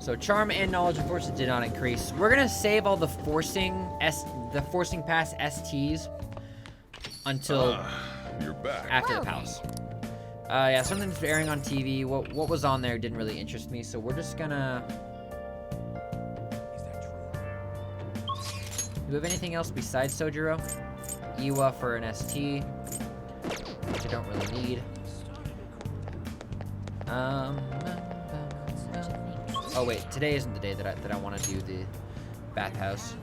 So charm and knowledge unfortunately did not increase. We're gonna save all the forcing pass STs until you're back. after the palace. Yeah, something's airing on TV. What was on there didn't really interest me, so we're just gonna. Do we have anything else besides Sojiro? Iwa for an ST, which I don't really need. Oh wait, today isn't the day that I want to do the bathhouse.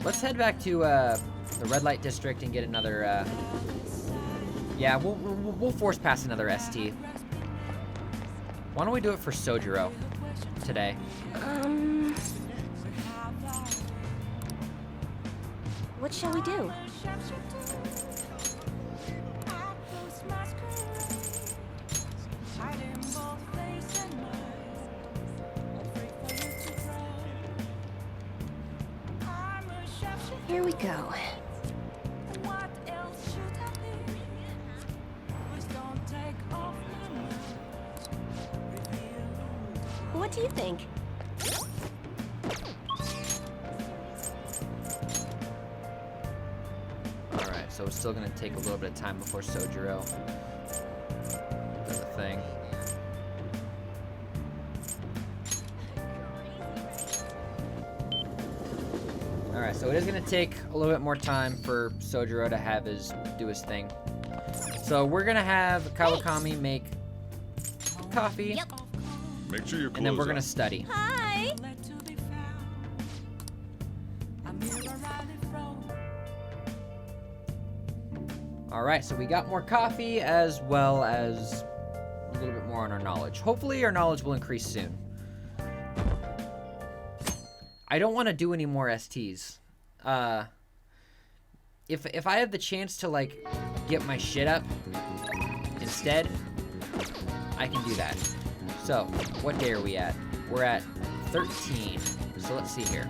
Let's head back to the red light district and get another. Yeah, we'll force pass another ST. Why don't we do it for Sojiro today? What shall we do? Here we go. What do you think? Alright, so it's still gonna take a little bit of time before Sojiro does the thing. Alright, so it is gonna take a little bit more time for Sojiro to do his thing. So we're gonna have Kawakami make coffee. Yep. Make sure you're close. And then we're gonna study. Hi. Alright, so we got more coffee as well as a little bit more on our knowledge. Hopefully our knowledge will increase soon. I don't want to do any more STs. If I have the chance to like get my shit up instead, I can do that. So, what day are we at? We're at 13. So let's see here.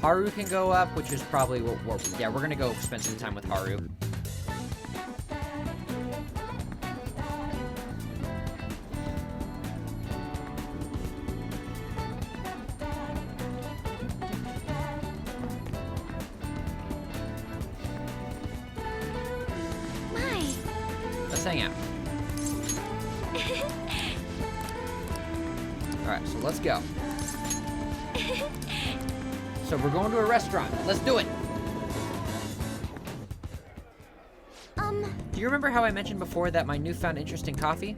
Haru can go up, which is probably yeah, we're gonna go spend some time with Haru. Let's hang out. Alright, so let's go. So we're going to a restaurant. Let's do it! Do you remember how I mentioned before that my newfound interest in coffee?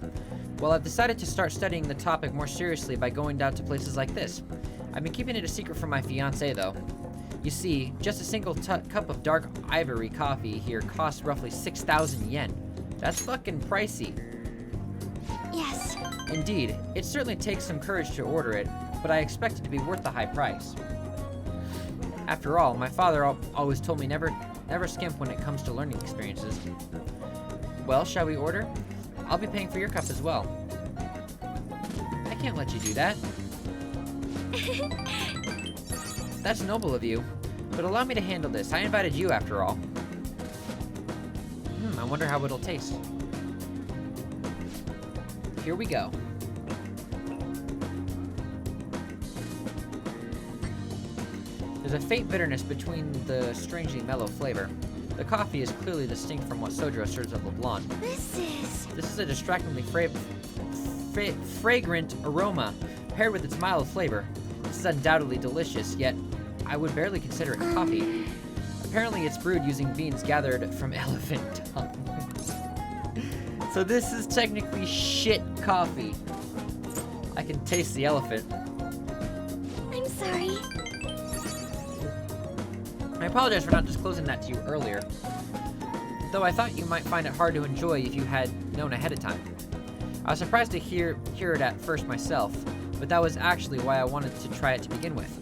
Well, I've decided to start studying the topic more seriously by going down to places like this. I've been keeping it a secret from my fiancé, though. You see, just a single cup of dark ivory coffee here costs roughly 6,000 yen. That's fucking pricey. Yes. Indeed, it certainly takes some courage to order it, but I expect it to be worth the high price. After all, my father always told me never skimp when it comes to learning experiences. Well, shall we order? I'll be paying for your cup as well. I can't let you do that. That's noble of you, but allow me to handle this. I invited you after all. I wonder how it'll taste. Here we go. There's a faint bitterness between the strangely mellow flavor. The coffee is clearly distinct from what Sojiro serves at LeBlanc. This is a distractingly fragrant aroma, paired with its mild flavor. This is undoubtedly delicious, yet I would barely consider it coffee. Apparently it's brewed using beans gathered from elephant dung. So this is technically shit coffee. I can taste the elephant. I'm sorry. I apologize for not disclosing that to you earlier. Though I thought you might find it hard to enjoy if you had known ahead of time. I was surprised to hear it at first myself, but that was actually why I wanted to try it to begin with.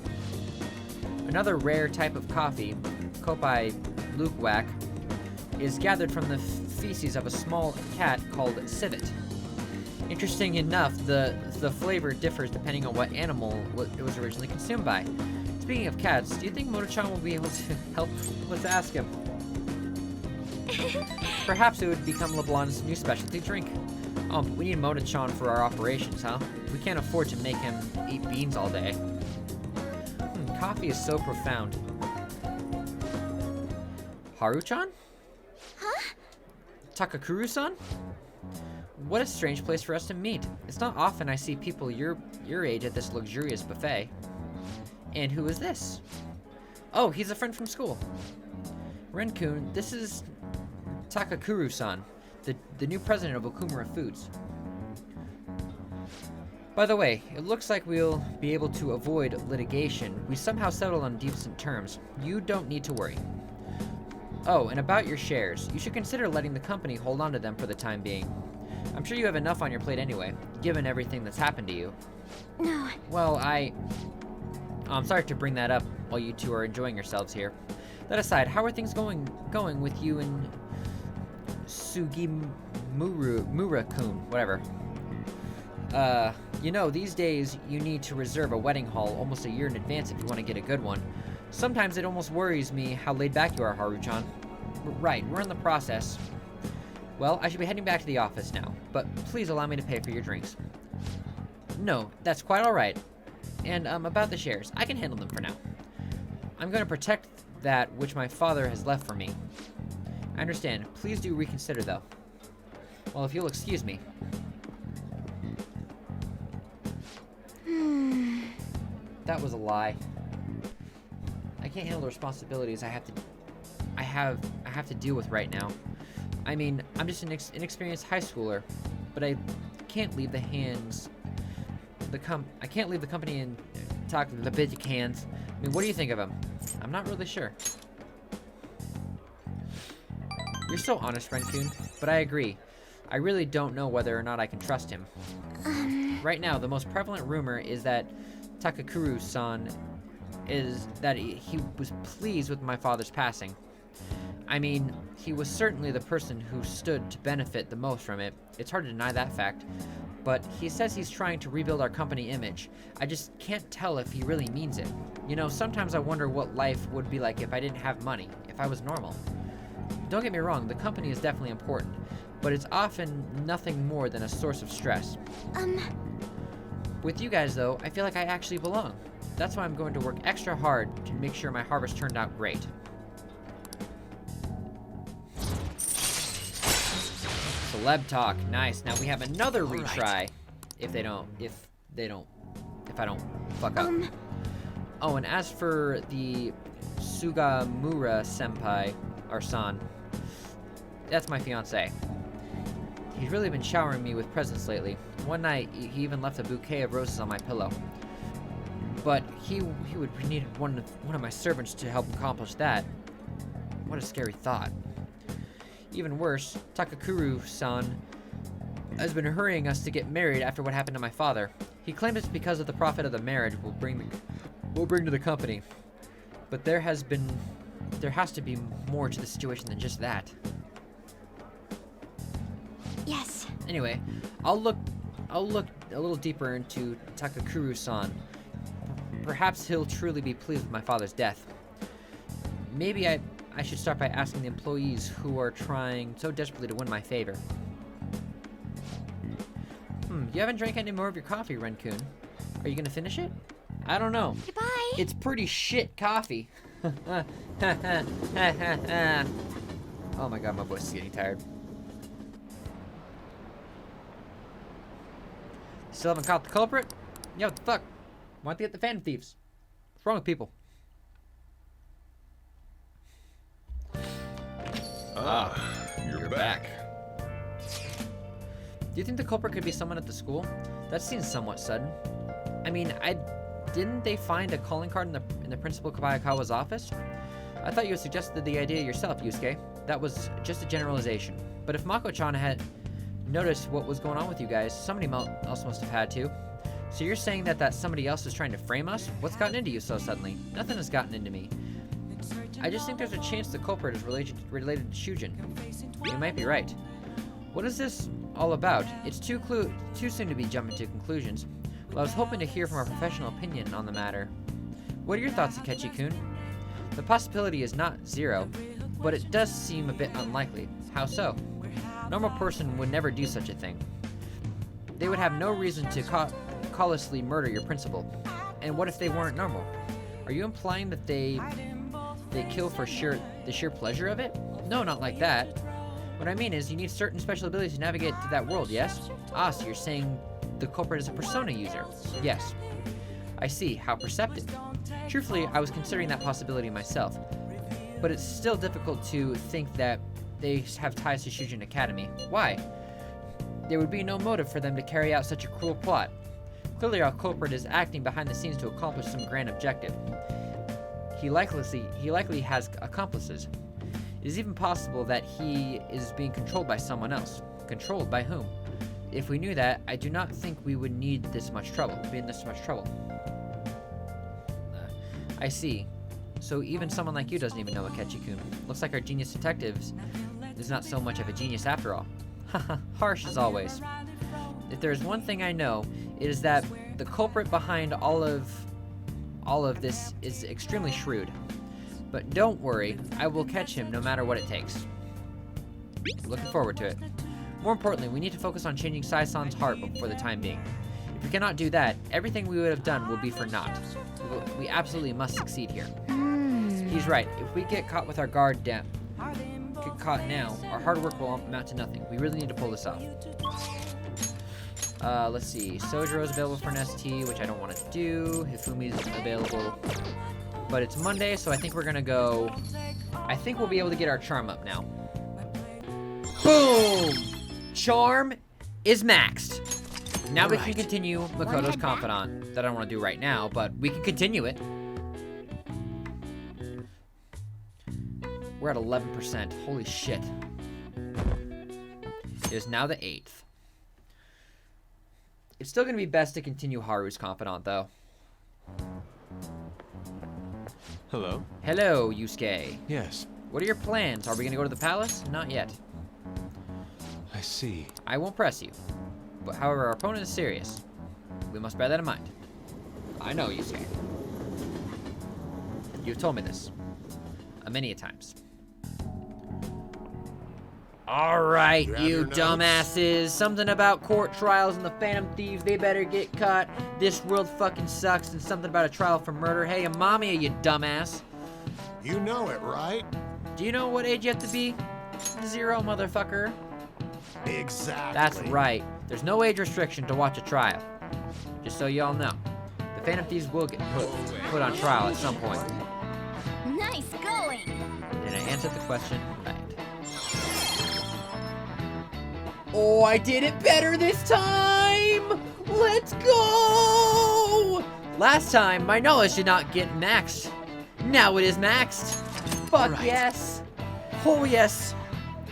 Another rare type of coffee, Kopai Lukwak, is gathered from the feces of a small cat called civet. Interesting enough, the flavor differs depending on what animal it was originally consumed by. Speaking of cats, do you think Moto-chan will be able to help? Let's ask him. Perhaps it would become LeBlanc's new specialty drink. Oh, but we need Mona-chan for our operations, huh? We can't afford to make him eat beans all day. Coffee is so profound. Haru-chan? Huh? Takakuru-san? What a strange place for us to meet. It's not often I see people your age at this luxurious buffet. And who is this? Oh, he's a friend from school. Ren-kun, this is Takakuru-san, the new president of Okumura Foods. By the way, it looks like we'll be able to avoid litigation. We somehow settled on decent terms. You don't need to worry. Oh, and about your shares, you should consider letting the company hold on to them for the time being. I'm sure you have enough on your plate anyway, given everything that's happened to you. No. Well, I'm sorry to bring that up while you two are enjoying yourselves here. That aside, how are things going with you and Sugimura-kun, whatever. You know, these days you need to reserve a wedding hall almost a year in advance if you want to get a good one. Sometimes it almost worries me how laid back you are, Haru-chan. Right, we're in the process. Well, I should be heading back to the office now, but please allow me to pay for your drinks. No, that's quite alright. And, about the shares, I can handle them for now. I'm going to protect that which my father has left for me. I understand. Please do reconsider, though. Well, if you'll excuse me. That was a lie. I can't handle the responsibilities I have to deal with right now. I mean, I'm just an inexperienced high schooler, but I can't leave the company and talk to the big hands. I mean, what do you think of him? I'm not really sure. You're so honest, Ren-kun, but I agree. I really don't know whether or not I can trust him. Right now, the most prevalent rumor is that Takakuru-san is that he was pleased with my father's passing. I mean, he was certainly the person who stood to benefit the most from it. It's hard to deny that fact. But he says he's trying to rebuild our company image. I just can't tell if he really means it. You know, sometimes I wonder what life would be like if I didn't have money, if I was normal. Don't get me wrong, the company is definitely important, but it's often nothing more than a source of stress. With you guys, though, I feel like I actually belong. That's why I'm going to work extra hard to make sure my harvest turned out great. Celeb talk, nice. Now we have another retry. Right. If I don't fuck up. Oh, and as for the Sugamura senpai, or san, that's my fiance. He's really been showering me with presents lately. One night, he even left a bouquet of roses on my pillow. But he would need one of my servants to help accomplish that. What a scary thought. Even worse, Takakuru-san has been hurrying us to get married after what happened to my father. He claimed it's because of the profit of the marriage we'll bring to the company. But there has to be more to the situation than just that. Yes. Anyway, I'll look a little deeper into Takakuru-san. Perhaps he'll truly be pleased with my father's death. Maybe I should start by asking the employees who are trying so desperately to win my favor. You haven't drank any more of your coffee, Ren-kun. Are you gonna finish it? I don't know. Goodbye. It's pretty shit coffee. Oh my god, my voice is getting tired. Still haven't caught the culprit? Yo, what the fuck? Why don't they get the fan thieves? What's wrong with people? You're back. Do you think the culprit could be someone at the school? That seems somewhat sudden. I mean, didn't they find a calling card in the Principal Kabayakawa's office? I thought you had suggested the idea yourself, Yusuke. That was just a generalization. But if Mako-chan had noticed what was going on with you guys, somebody else must have had to. So you're saying that somebody else is trying to frame us? What's gotten into you so suddenly? Nothing has gotten into me. I just think there's a chance the culprit is related to Shujin. You might be right. What is this all about? It's too soon to be jumping to conclusions. Well, I was hoping to hear from a professional opinion on the matter. What are your thoughts, Akechi-kun? The possibility is not zero. but it does seem a bit unlikely. How so? A normal person would never do such a thing. They would have no reason to callously murder your principal. And what if they weren't normal? Are you implying that they kill for the sheer pleasure of it? No, not like that. What I mean is, you need certain special abilities to navigate through that world, yes? Ah, so you're saying the culprit is a Persona user? Yes. I see. How perceptive. Truthfully, I was considering that possibility myself. But it's still difficult to think that they have ties to Shujin Academy. Why? There would be no motive for them to carry out such a cruel plot. Clearly, our culprit is acting behind the scenes to accomplish some grand objective. He likely has accomplices. It is even possible that he is being controlled by someone else. Controlled by whom? If we knew that, I do not think we would be in this much trouble. I see. So even someone like you doesn't even know Akechi-kun. Looks like our genius detectives is not so much of a genius after all. Haha, harsh as always. If there is one thing I know, it is that the culprit behind all of this is extremely shrewd. But don't worry, I will catch him no matter what it takes. Looking forward to it. More importantly, we need to focus on changing Sai-san's heart for the time being. If we cannot do that, everything we would have done will be for naught. We absolutely must succeed here. He's right. If we get caught with our guard down, get caught now, our hard work will amount to nothing. We really need to pull this off. Let's see. Sojiro is available for an ST, which I don't want to do. Hifumi's available. But it's Monday, so I think we're gonna go... I think we'll be able to get our charm up now. Boom! Charm is maxed. Now we can continue Makoto's Confidant. That I don't want to do right now, but we can continue it. We're at 11%. Holy shit. It is now the 8th. It's still going to be best to continue Haru's Confidant, though. Hello? Hello, Yusuke. Yes. What are your plans? Are we going to go to the palace? Not yet. I see. I won't press you. But however, our opponent is serious. We must bear that in mind. I know, Yusuke. You've told me this. Many a times. Alright, you dumbasses. Something about court trials and the Phantom Thieves, they better get caught. This world fucking sucks, and something about a trial for murder. Hey, Amamiya, you dumbass. You know it, right? Do you know what age you have to be? 0, motherfucker. Exactly. That's right. There's no age restriction to watch a trial. Just so y'all know. The Phantom Thieves will get put on trial at some point. Nice going. Did I answer the question right? Oh, I did it better this time! Let's go! Last time, my knowledge did not get maxed. Now it is maxed. Fuck yes. Oh yes.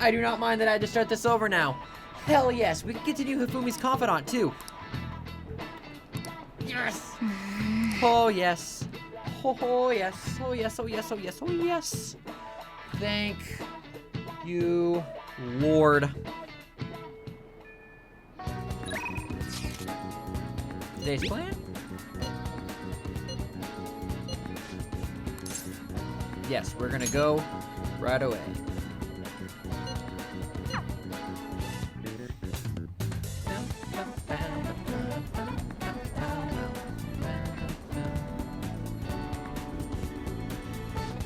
I do not mind that I had to start this over now. Hell yes. We can continue Hifumi's Confidant too. Yes. Oh yes. Oh yes. Oh yes. Oh yes. Oh yes. Oh yes. Thank you, Lord. Today's plan? Yes, we're gonna go right away.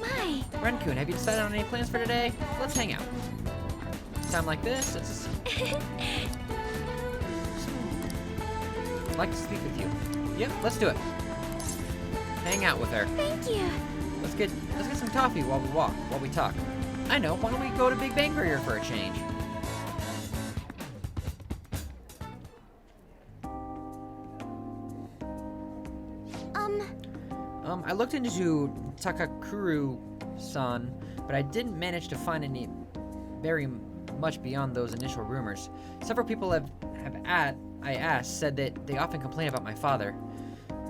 My. Ren-kun, have you decided on any plans for today? Let's hang out. Time like this, it's... I'd like to speak with you. Yep, let's do it. Hang out with her. Thank you. Let's get some coffee while we talk. I know, why don't we go to Big Bang Burger for a change? I looked into Takakuru-san, but I didn't manage to find any very much beyond those initial rumors. Several people I asked said that they often complain about my father,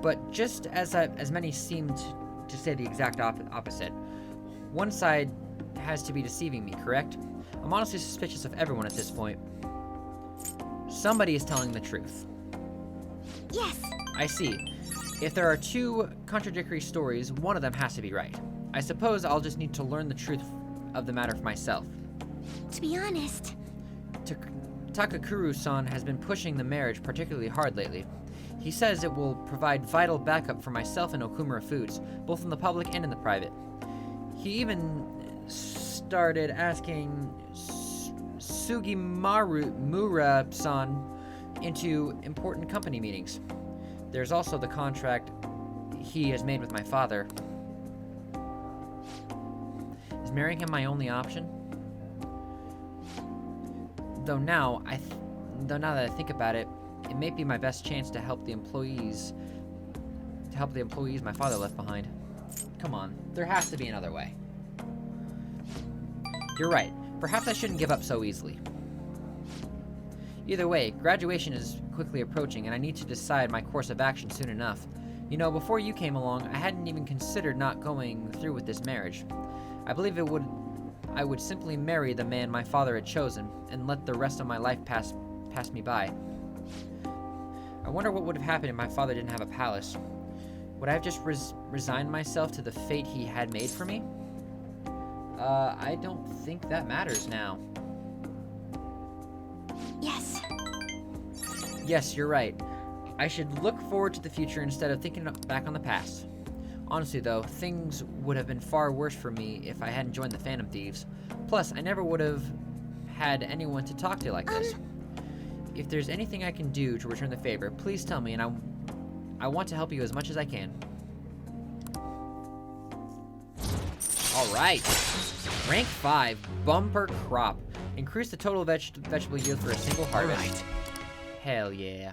but just as many seemed to say the exact opposite. One side has to be deceiving me, correct? I'm honestly suspicious of everyone at this point. Somebody is telling the truth. Yes. I see. If there are two contradictory stories, one of them has to be right. I suppose I'll just need to learn the truth of the matter for myself. To be honest, Takakuru-san has been pushing the marriage particularly hard lately. He says it will provide vital backup for myself and Okumura Foods, both in the public and in the private. He even started asking Sugimura-san into important company meetings. There's also the contract he has made with my father. Is marrying him my only option? Though now that I think about it, it may be my best chance to help the employees my father left behind. Come on, there has to be another way. You're right. Perhaps I shouldn't give up so easily. Either way, graduation is quickly approaching, and I need to decide my course of action soon enough. You know, before you came along, I hadn't even considered not going through with this marriage. I believe I would simply marry the man my father had chosen, and let the rest of my life pass me by. I wonder what would have happened if my father didn't have a palace. Would I have just resigned myself to the fate he had made for me? I don't think that matters now. yes. Yes, you're right. I should look forward to the future instead of thinking back on the past. Honestly, though, things would have been far worse for me if I hadn't joined the Phantom Thieves. Plus, I never would have had anyone to talk to like this. If there's anything I can do to return the favor, please tell me, and I want to help you as much as I can. Alright. Rank 5, Bumper Crop. Increase the total vegetable yield for a single harvest. Alright. Hell yeah.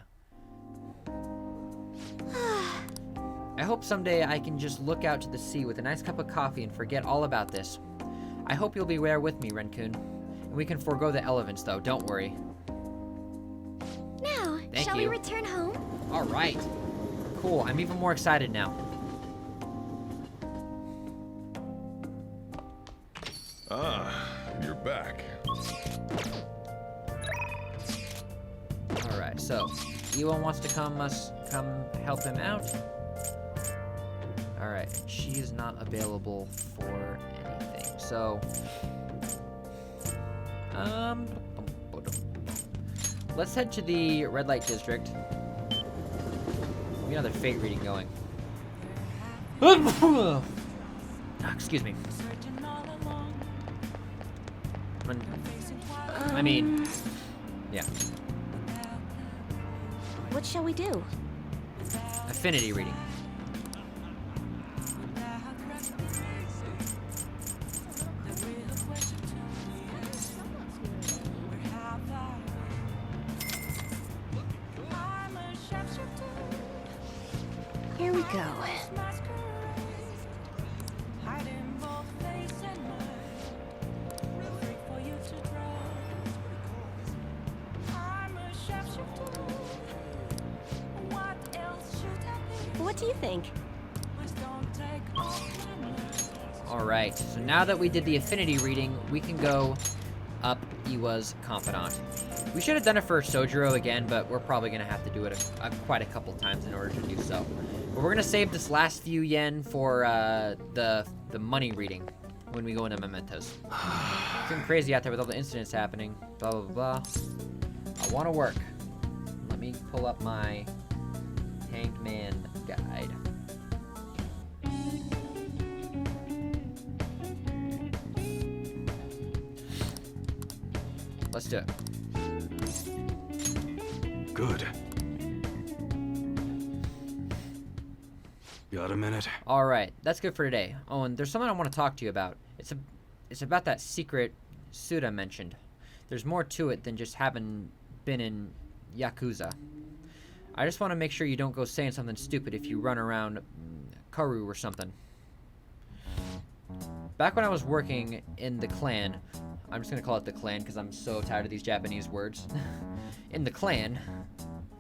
I hope someday I can just look out to the sea with a nice cup of coffee and forget all about this. I hope you'll be there with me, Ren-kun. And we can forego the elephants, though, don't worry. Now, Thank shall you. we return home? Alright. Cool, I'm even more excited now. Ah, you're back. Alright, so Iwa wants to come help him out. Alright, she is not available for anything. So let's head to the red light district. We have another fate reading going. Excuse me. I mean, yeah. What shall we do? Affinity reading. Here we go. What do you think? Alright, so now that we did the affinity reading, we can go up Iwa's confidant. We should have done it for Sojiro again, but we're probably going to have to do it quite a couple times in order to do so. But we're going to save this last few yen for the money reading when we go into mementos. It's getting crazy out there with all the incidents happening. Blah, blah, blah. I want to work. Let me pull up my Hanged Man guide. Let's do it. Good. Got a minute? All right, that's good for today. Oh, and there's something I want to talk to you about. It's about that secret suit I mentioned. There's more to it than just having been in Yakuza. I just want to make sure you don't go saying something stupid if you run around Karu or something. Back when I was working in the clan, I'm just gonna call it the clan because I'm so tired of these Japanese words. In the clan,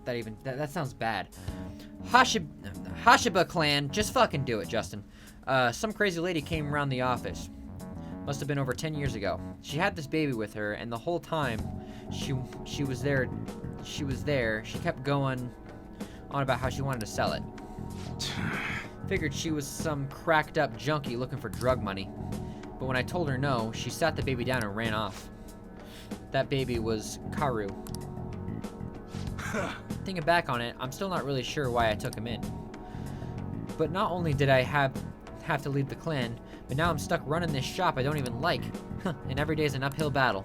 that sounds bad. Hashiba clan, just fucking do it, Justin. Some crazy lady came around the office. Must have been over 10 years ago. She had this baby with her, and the whole time she was there. She kept going on about how she wanted to sell it. Figured she was some cracked up junkie looking for drug money. But when I told her no, she sat the baby down and ran off. That baby was Karu. Thinking back on it, I'm still not really sure why I took him in. But not only did I have to leave the clan, but now I'm stuck running this shop I don't even like. And every day is an uphill battle.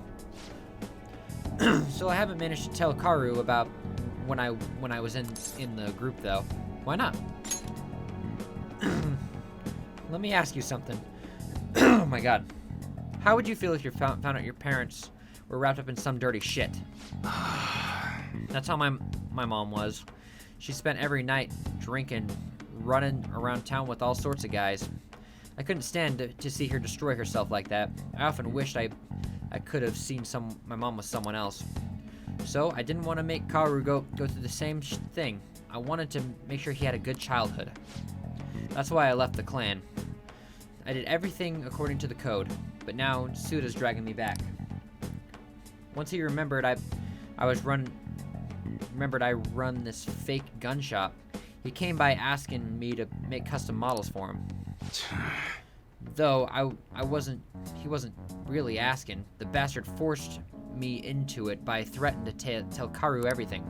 So I haven't managed to tell Karu about when I was in the group though. Why not? Let me ask you something. Oh my god. How would you feel if you found out your parents were wrapped up in some dirty shit? That's how my mom was. She spent every night drinking, running around town with all sorts of guys. I couldn't stand to see her destroy herself like that. I often wished I could have seen my mom with someone else. So I didn't want to make Karu go through the same thing. I wanted to make sure he had a good childhood. That's why I left the clan. I did everything according to the code, but now Suda's dragging me back. Once he remembered I run this fake gun shop, he came by asking me to make custom models for him. Though he wasn't really asking. The bastard forced me into it by threatening to tell Karu everything.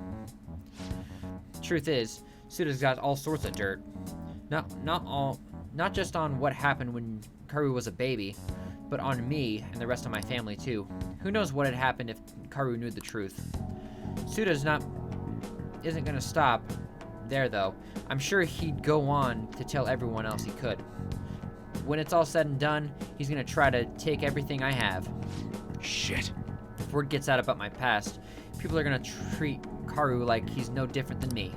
Truth is, Suda's got all sorts of dirt. Not just on what happened when Karu was a baby, but on me and the rest of my family too. Who knows what had happened if Karu knew the truth. Suda's isn't gonna stop there though. I'm sure he'd go on to tell everyone else he could. When it's all said and done, he's gonna try to take everything I have. Shit. If word gets out about my past, people are gonna treat Karu like he's no different than me.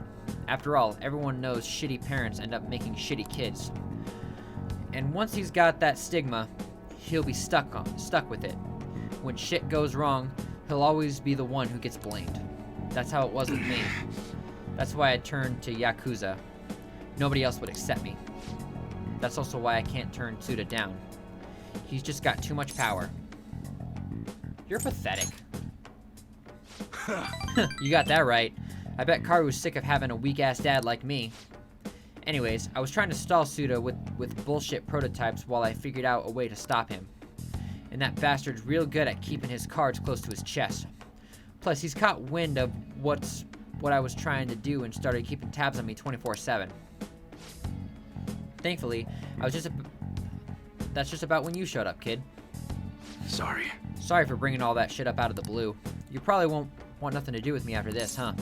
After all, everyone knows shitty parents end up making shitty kids. And once he's got that stigma, he'll be stuck with it. When shit goes wrong, he'll always be the one who gets blamed. That's how it was with me. That's why I turned to Yakuza. Nobody else would accept me. That's also why I can't turn Suda down. He's just got too much power. You're pathetic. You got that right. I bet Karu's sick of having a weak-ass dad like me. Anyways, I was trying to stall Suda with bullshit prototypes while I figured out a way to stop him. And that bastard's real good at keeping his cards close to his chest. Plus, he's caught wind of what I was trying to do and started keeping tabs on me 24/7. Thankfully, that's just about when you showed up, kid. Sorry. Sorry for bringing all that shit up out of the blue. You probably won't want nothing to do with me after this, huh?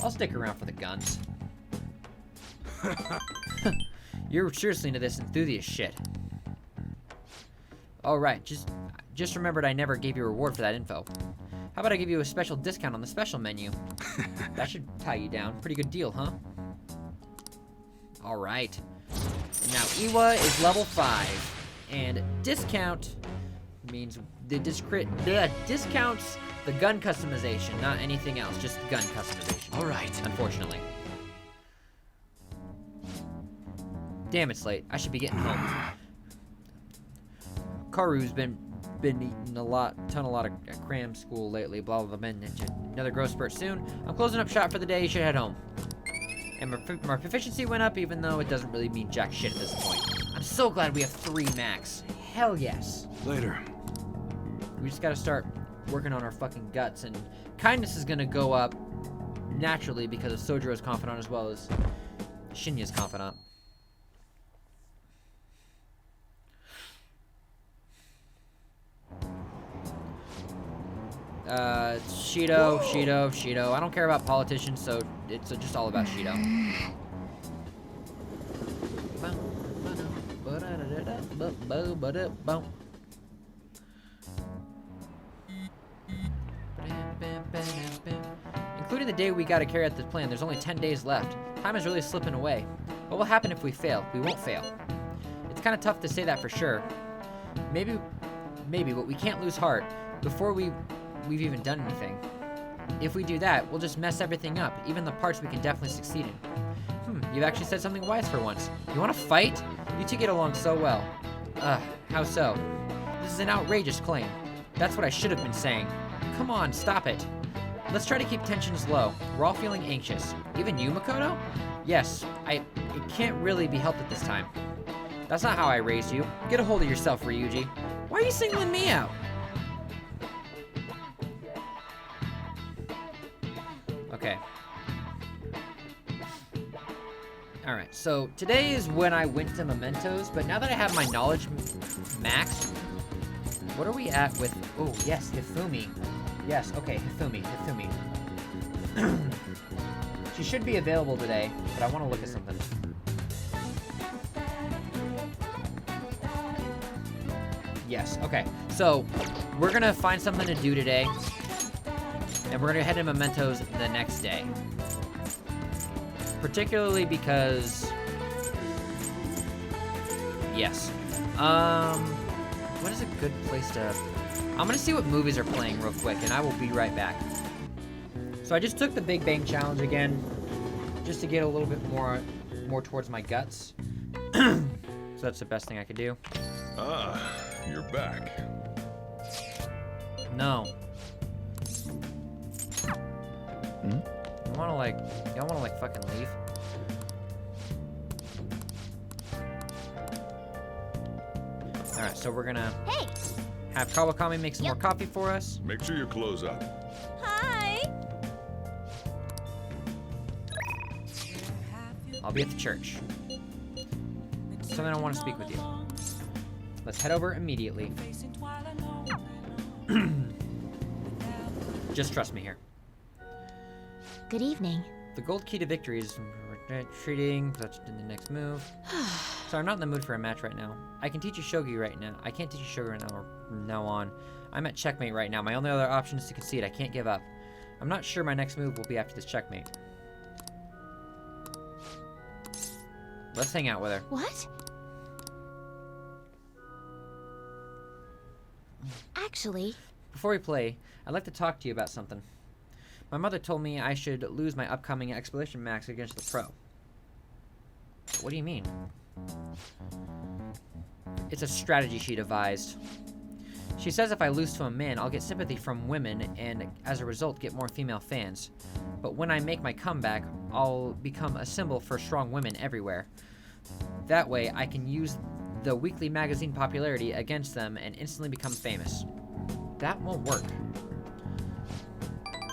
I'll stick around for the guns. You're seriously into this enthusiast shit. Alright, just remembered I never gave you a reward for that info. How about I give you a special discount on the special menu? That should tie you down. Pretty good deal, huh? Alright. Now, Iwa is level 5. And discount means the discounts the gun customization, not anything else. Just gun customization. Alright. Unfortunately. Damn, it's late. I should be getting home. Karu's been eating a lot of cram school lately. Blah blah blah. Another growth spurt soon. I'm closing up shop for the day. You should head home. And my proficiency went up, even though it doesn't really mean jack shit at this point. I'm so glad we have 3 max. Hell yes. Later. We just gotta start working on our fucking guts, and kindness is gonna go up naturally because of Sojiro's confidant as well as Shinya's confidant. Shido. I don't care about politicians, so it's just all about Shido. Including the day we gotta carry out this plan, there's only 10 days left. Time is really slipping away. What will happen if we fail? We won't fail. It's kind of tough to say that for sure. Maybe, but we can't lose heart before we've even done anything. If we do that, we'll just mess everything up, even the parts we can definitely succeed in. You've actually said something wise for once. You want to fight? You two get along so well. How so? This is an outrageous claim. That's what I should have been saying. Come on, stop it. Let's try to keep tensions low. We're all feeling anxious. Even you, Makoto? Yes, it can't really be helped at this time. That's not how I raised you. Get a hold of yourself, Ryuji. Why are you singling me out? Okay. Alright, so today is when I went to Mementos, but now that I have my knowledge maxed, what are we at with... Oh, yes, Hifumi. Yes, okay, Hifumi. She should be available today, but I want to look at something. Yes, okay. So, we're gonna find something to do today, and we're gonna head to Mementos the next day. Particularly because... Yes. What is a good place to... I'm gonna see what movies are playing real quick, and I will be right back. So I just took the Big Bang Challenge again, just to get a little bit more towards my guts. So that's the best thing I could do. Ah, you're back. No. Y'all wanna like fucking leave? Alright, so we're gonna have Kawakami make some more coffee for us. Make sure you close up. Hi. I'll be at the church. Something I want to speak with you. Let's head over immediately. Just trust me here. Good evening. The gold key to victory is retreating. That's in the next move. So I'm not in the mood for a match right now. I can teach you shogi right now. I can't teach you shogi right now from now on. I'm at checkmate right now. My only other option is to concede. I can't give up. I'm not sure my next move will be after this checkmate. Let's hang out with her. What? Actually... Before we play, I'd like to talk to you about something. My mother told me I should lose my upcoming exploration max against the pro. What do you mean? It's a strategy she devised. She says if I lose to a man, I'll get sympathy from women and, as a result, get more female fans. But when I make my comeback, I'll become a symbol for strong women everywhere. That way, I can use the weekly magazine popularity against them and instantly become famous. That won't work.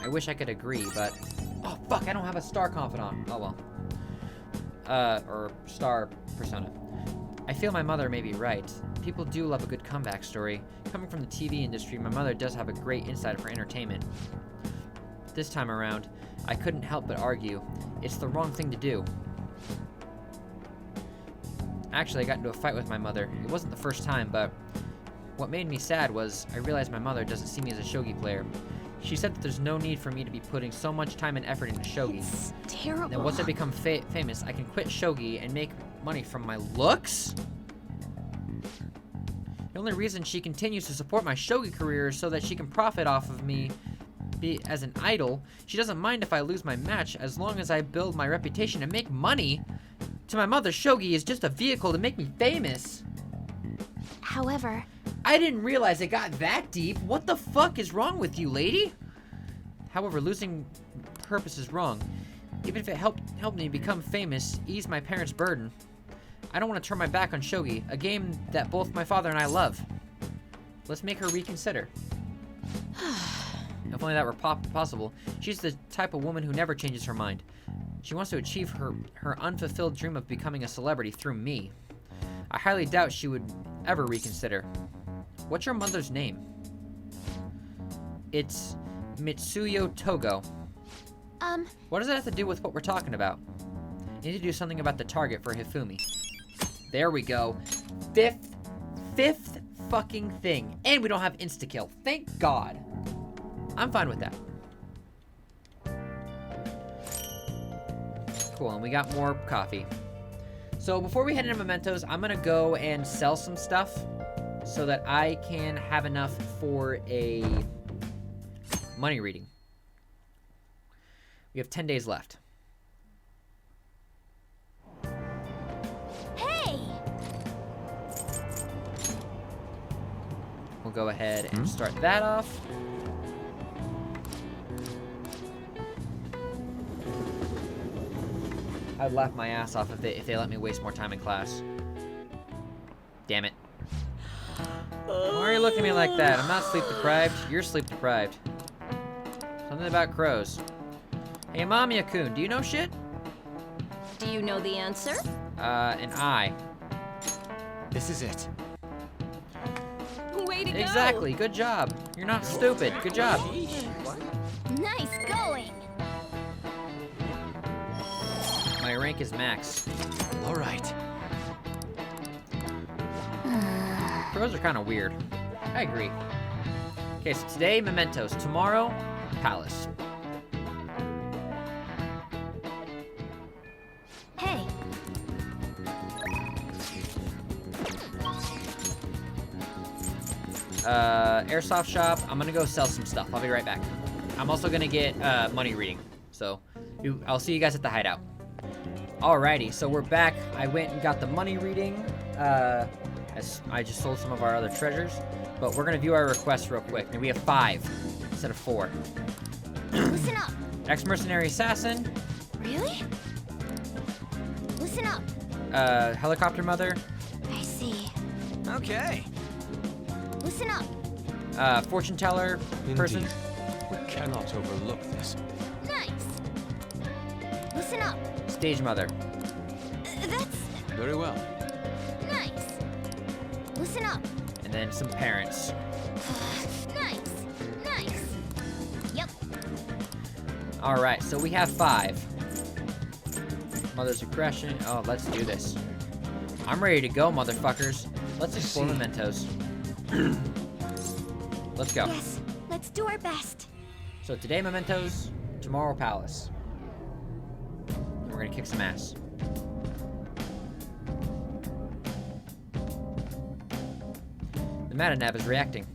I wish I could agree, but... Oh, fuck, I don't have a star confidant. Oh, well. Or star persona. I feel my mother may be right. People do love a good comeback story. Coming from the TV industry, my mother does have a great insight for entertainment. This time around, I couldn't help but argue. It's the wrong thing to do. Actually, I got into a fight with my mother. It wasn't the first time, but what made me sad was I realized my mother doesn't see me as a shogi player. She said that there's no need for me to be putting so much time and effort into shogi. It's terrible. Now, once I become famous, I can quit shogi and make money from my looks? The only reason she continues to support my shogi career is so that she can profit off of me as an idol. She doesn't mind if I lose my match as long as I build my reputation and make money. To my mother, shogi is just a vehicle to make me famous. However... I didn't realize it got that deep. What the fuck is wrong with you, lady? However, losing purpose is wrong. Even if it helped me become famous, ease my parents' burden. I don't want to turn my back on shogi, a game that both my father and I love. Let's make her reconsider. If only that were possible. She's the type of woman who never changes her mind. She wants to achieve her unfulfilled dream of becoming a celebrity through me. I highly doubt she would ever reconsider. What's your mother's name? It's Mitsuyo Togo. What does that have to do with what we're talking about? I need to do something about the target for Hifumi. There we go. Fifth fucking thing. And we don't have insta-kill. Thank God. I'm fine with that. Cool, and we got more coffee. So before we head into Mementos, I'm gonna go and sell some stuff so that I can have enough for a money reading. We have 10 days left. Hey! We'll go ahead and start that off. I'd laugh my ass off if they let me waste more time in class. Damn it. Why are you looking at me like that? I'm not sleep deprived. You're sleep deprived. Something about crows. Hey, Mamiya-kun, do you know shit? Do you know the answer? An eye. This is it. Way to go! Exactly, good job. You're not stupid. Good job. Nice going! My rank is max. All right. Crows are kind of weird. I agree. Okay, so today, mementos. Tomorrow, palace. Hey, Airsoft shop. I'm gonna go sell some stuff. I'll be right back. I'm also gonna get money reading. So, I'll see you guys at the hideout. Alrighty, so we're back. I went and got the money reading. As I just sold some of our other treasures. But we're gonna view our requests real quick. And we have 5 instead of 4. listen up. Ex-mercenary assassin. Really? Listen up. Helicopter mother. I see. Okay. Listen up. Fortune teller person. Indeed. We cannot overlook this. Nice. Listen up. Stage mother. That's Very well. nice. Listen up. And then some parents. Nice. Nice. Yep. Alright, so we have 5. Mother's aggression. Oh, let's do this. I'm ready to go, motherfuckers. Let's explore mementos. Let's go. Yes. Let's do our best. So today, mementos. Tomorrow, palace. And we're gonna kick some ass. The Matanav is reacting.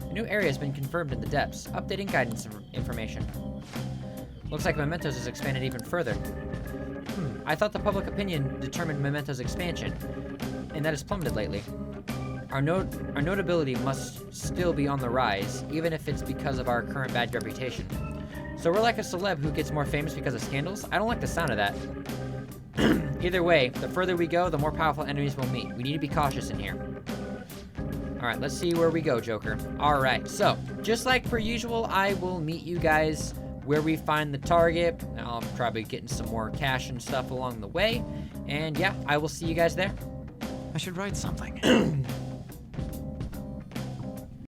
A new area has been confirmed in the depths. Updating guidance information. Looks like Mementos has expanded even further. I thought the public opinion determined Mementos' expansion, and that has plummeted lately. Our notability must still be on the rise, even if it's because of our current bad reputation. So we're like a celeb who gets more famous because of scandals? I don't like the sound of that. Either way, the further we go, the more powerful enemies we'll meet. We need to be cautious in here. Alright, let's see where we go, Joker. Alright, so, just like per usual, I will meet you guys where we find the target. I'll probably getting some more cash and stuff along the way. And yeah, I will see you guys there. I should write something.